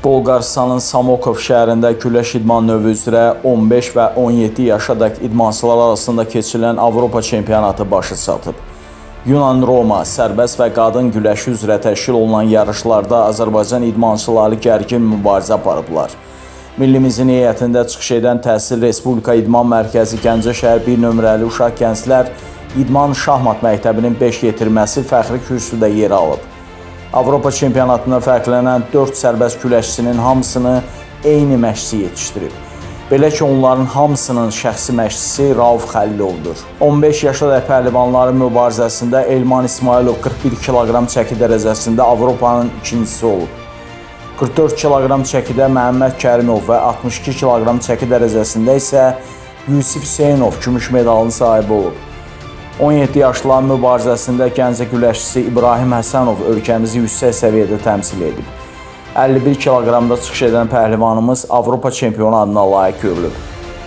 Bolqarıstanın Samokov şəhərində güləş idman növü üzrə 15 və 17 yaşadək idmançılar arasında keçirilən Avropa çempionatı başa çatıb. Yunan Roma sərbəst və qadın güləşi üzrə təşkil olunan yarışlarda Azərbaycan idmançıları gərgin mübarizə aparıblar. Millimizin heyətində çıxış edən Təhsil Respublika İdman Mərkəzi Gəncə şəhər 1 nömrəli uşaq gənclər İdman Şahmat Məktəbinin 5 yetirməsi fəxri kürsüdə yer alıb. Avropa çempionatında fərqlənən 4 sərbəst güləşçinin hamısını eyni məşqçi yetişdirib. Belə ki, onların hamısının şəxsi məşqçisi Rauf Xəlilovdur. 15 yaşadək pəhlivanların mübarizəsində Elman İsmailov 41 kiloqram çəki dərəcəsində Avropanın ikincisi olub. 44 kiloqram çəkidə Məhəmməd Kərimov və 62 kiloqram çəki dərəcəsində isə Yusif Hüseynov gümüş medalın sahibi olub. 17 yaşlıların mübarizəsində Gəncə güləşçisi İbrahim Həsənov ölkəmizi yüksək səviyyədə təmsil edib. 51 kiloqramda çıxış edən pəhlivanımız Avropa çempionu adına layiq görülüb.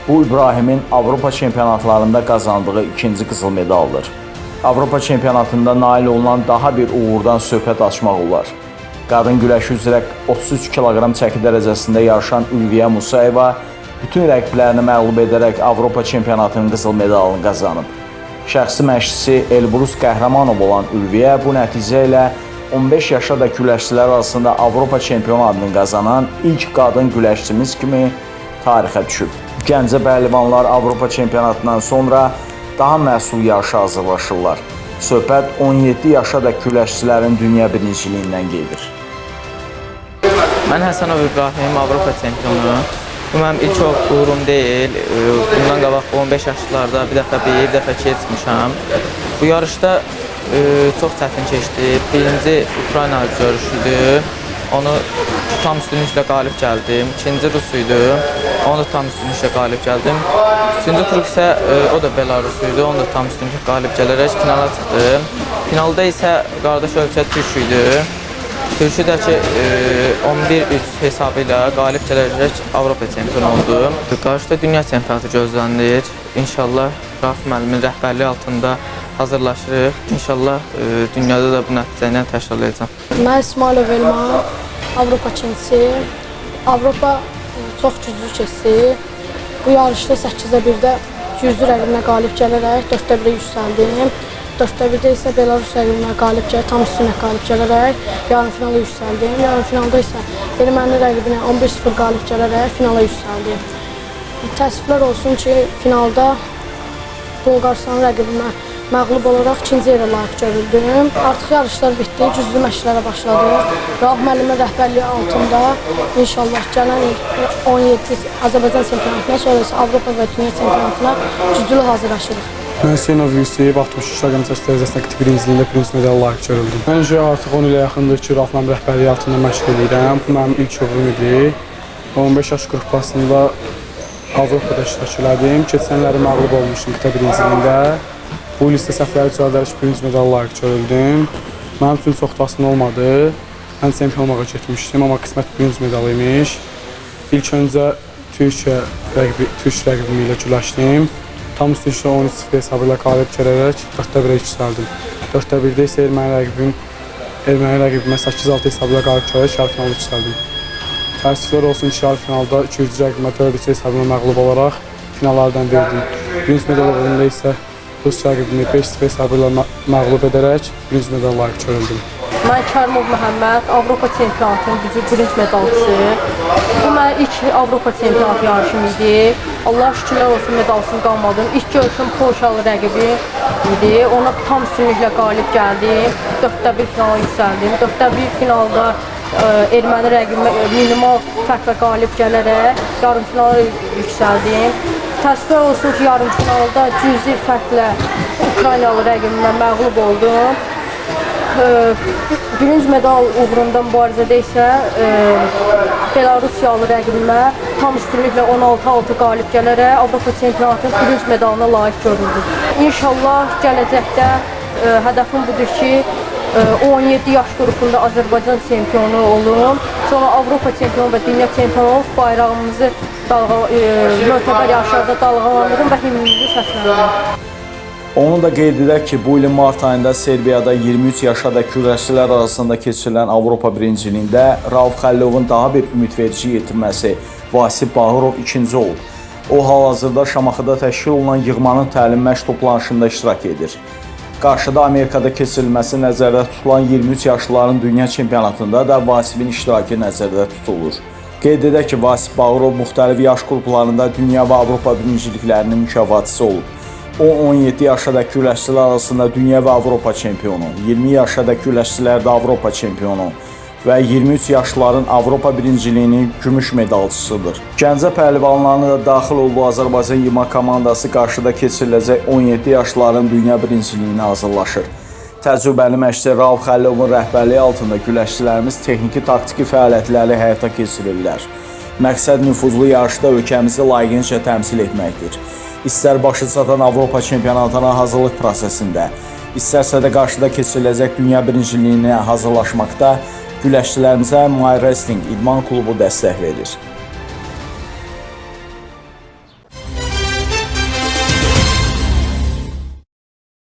Bu, İbrahimin Avropa çempionatlarında qazandığı ikinci qızıl medaldır. Avropa çempionatında nail olunan daha bir uğurdan söhbət açmaq olar. Qadın güləşi üzrə 33 kiloqram çəki dərəcəsində yarışan Ülviyə Musayeva bütün rəqiblərini məğlub edərək Avropa çempionatının qızıl medalını qazanıb. Şəxsi məşqçisi Elbrus Qəhrəmanov olan Ülviyə bu nəticə ilə 15 yaşadək güləşçilər arasında Avropa çempionu adını qazanan ilk qadın güləşçimiz kimi tarixə düşüb. Gəncə pəhlivanlar Avropa çempionatından sonra daha məsul yarışa hazırlaşırlar. Söhbət 17 yaşadək güləşçilərin dünya birinciliyindən gedir. Mən Həsənov İbrahim, Avropa çempionu. Bu mənim ilk uğurum deyil. Bundan qabaq 15 yaşlarda bir dəfə keçmişəm. Bu yarışda çox çətin keçdi. Birinci Ukrayna görüşüydü. Onu tam üstünlüklə qalib gəldim. İkinci Rus idi. Onu da tam üstünlüklə qalib gəldim. Üçüncü turuk isə o da Belarus idi. Onu da tam üstünlüklə qalib gələrək finala çıxdım. Finalda isə qardaş ölkə Türk idi. Türkiyədəki 11-3 hesabı ilə qalib gələrək Avropa çempionu oldu. Qarşıda dünya çempionatı gözlənilir. İnşallah Rauf müəllimin rəhbərliyi altında hazırlaşırıq. İnşallah dünyada da bu nəticəni təkrarlayacağam. Mən İsmailov Elman, Avropa ikincisi. Avropa çox güclü keçdi. Bu yarışda 8-də 1-də güclü rəqibinə qalib gələrək 4-də 1-ə yüksəldim. 4-də 1-də isə Belarus rəqibinə qalib gələrək, tam üstünə qalib gələrək yarımfinala yüksəldim. Yarımfinalda isə erməni rəqibinə 11-0 qalib gələrək finala yüksəldim. Təəssüflər olsun ki, finalda Bolqarıstan rəqibimə məğlub olaraq ikinci yerə layiq görüldüm. Artıq yarışlar bitdi, güclü məşqlərə başladıq. Rauf müəllimin rəhbərliyi altında inşallah gələn 17 Azərbaycan çempionatına, sonra isə Avropa və dünya çempionatına güclü hazırlaşırıq. Mən Hüseynov Yusif, 63 kiloqram çəki dərəcəsində aktiv birinciliyində birinci medal layiq görüldüm. Məncə artıq 10 ilə yaxındır ki, Rauf müəllim rəhbərliyi altında məşq edirəm. Bu mənim ilk uğurum idi. 15 yaş qrupasında Avropada iştirak elədim. Keçənləri məğlub olmuşdum qitə birinciliyində. Bu il isə səhvləri düzəldərək birinci medal layiq görüldüm. Mənim üçün çox da asan olmadı. Mən çempion olmağa getmişdim, amma qismət birinci medal imiş. İlk öncə Türk rəqibimi ilə güləşdim. Tam üstünlüklə 13-0 hesabı ilə qalib gələrək 4-də 1-ə yüksəldim. 4-də 1-də isə erməni rəqibimə 8-6 hesabı ilə qalib gələrək yarı-finala yüksəldim. Təəssüflər olsun ki, yarı-finalda 2-3 rəqibimə 4-3 hesabına məğlub olaraq finallardan verdim. Birinci medal uğrunda isə Rus rəqibimi 5-0 hesabı ilə məğlub edərək birinci medal layiq görüldüm. Mən Kərimov Məhəmməd, Avropa çempionatının birinci medalçısı. Bu mənim ilk Avropa çempionatı yarışım idi. Allah şükürlər olsun medalsız qalmadım. İlk görüşüm Polşalı rəqibi idi. Ona tam üstünlüklə qalib gəldim. 4-də 1 finala yüksəldim. 4-də 1 finalda erməni rəqibimə minimal fərqlə qalib gələrək yarımfinala yüksəldim. Təəssüflər olsun ki, yarımfinalda cüzi fərqlə Ukraynalı rəqibimə məğlub oldum. Birinci medal uğrunda mübarizədə isə Belarusiyalı rəqibimə tam üstünlüklə 16-6 qalib gələrək Avropa çempionatının birinci medalına layiq görüldüm. İnşallah gələcəkdə hədəfim budur ki, 17 yaş qrupunda Azərbaycan çempionu olum. Sonra Avropa çempionu və dünya çempionu olub bayrağımızı mötəbər yarışlarda dalğalandırım və himnimizi səsləndirim. Onu da qeyd edək ki, bu ilin mart ayında Serbiyada 23 yaşadakı güləşçilər arasında keçirilən Avropa birinciliyində Rauf Xəllovun daha bir ümidverici yetirməsi Vasif Bağırov ikinci olub. O hal-hazırda Şamaxıda təşkil olunan yığmanın təlim-məşq toplanışında iştirak edir. Qarşıda Amerikada keçirilməsi nəzərdə tutulan 23 yaşlıların dünya çempionatında da Vasifin iştirakı nəzərdə tutulur. Qeyd edək ki, Vasif Bağırov müxtəlif yaş qruplarında dünya və Avropa birinciliklərinin mükafatçısı olub. O 17 yaşadakı güləşçilər arasında dünya və Avropa çempionu, 20 yaşadakı güləşçilərdə Avropa çempionu və 23 yaşlıların Avropa birinciliyinin gümüş medalçısıdır. Gəncə pəhlivanlarının da daxil olduğu Azərbaycan yığma komandası qarşıda keçiriləcək 17 yaşlıların dünya birinciliyinə hazırlaşır. Təcrübəli məşqçi Rauf Xəllovun rəhbərliyi altında güləşçilərimiz texniki-taktiki fəaliyyətləri həyata keçirirlər. Məqsəd nüfuzlu yarışda ölkəmizi layiqincə təmsil etməkdir. İstər başı çatan Avropa çempionatına hazırlıq prosesində, istərsə də qarşıda keçiriləcək dünya birinciliyinə hazırlaşmaqda güləşçilərimizə My Wrestling İdman Klubu dəstək verir.